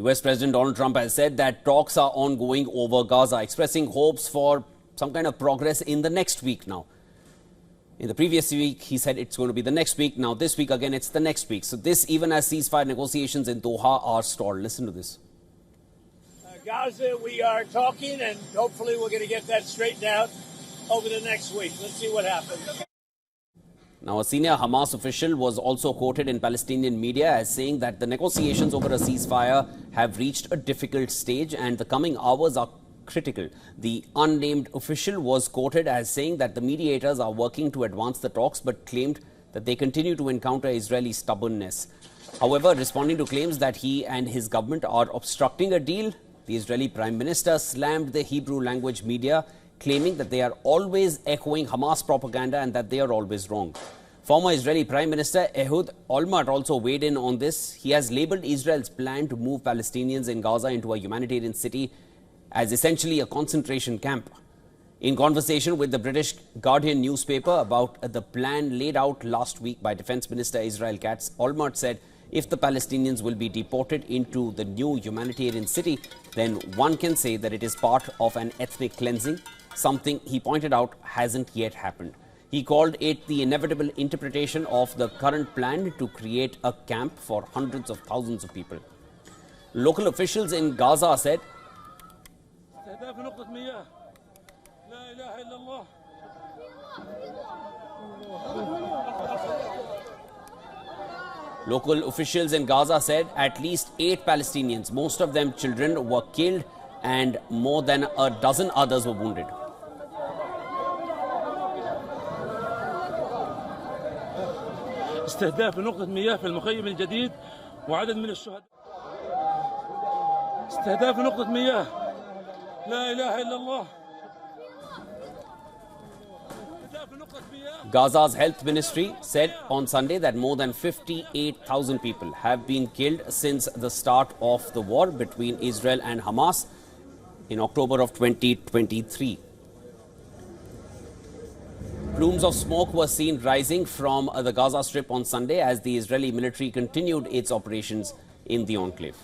US President Donald Trump has said that talks are ongoing over Gaza, expressing hopes for some kind of progress in the next week now. In the previous week, he said it's going to be the next week. Now, this week, again, it's the next week. So this, even as ceasefire negotiations in Doha are stalled. Listen to this. Gaza, we are talking, and hopefully we're going to get that straightened out over the next week. Let's see what happens. Now, a senior Hamas official was also quoted in Palestinian media as saying that the negotiations over a ceasefire have reached a difficult stage and the coming hours are critical. The unnamed official was quoted as saying that the mediators are working to advance the talks but claimed that they continue to encounter Israeli stubbornness. However, responding to claims that he and his government are obstructing a deal, the Israeli Prime Minister slammed the Hebrew language media, claiming that they are always echoing Hamas propaganda and that they are always wrong. Former Israeli Prime Minister Ehud Olmert also weighed in on this. He has labelled Israel's plan to move Palestinians in Gaza into a humanitarian city as essentially a concentration camp. In conversation with the British Guardian newspaper about the plan laid out last week by Defence Minister Israel Katz, Olmert said if the Palestinians will be deported into the new humanitarian city, then one can say that it is part of an ethnic cleansing, something he pointed out hasn't yet happened. He called it the inevitable interpretation of the current plan to create a camp for hundreds of thousands of people. Local officials in Gaza said at least 8 Palestinians, most of them children, were killed and more than a dozen others were wounded. استهداف نقطة مياه في المخيم الجديد وعدد من الشهداء. استهداف نقطة مياه. لا إله إلا الله. Gaza's health ministry said on Sunday that more than 58,000 people have been killed since the start of the war between Israel and Hamas in October of 2023. Plumes of smoke were seen rising from the Gaza Strip on Sunday as the Israeli military continued its operations in the enclave.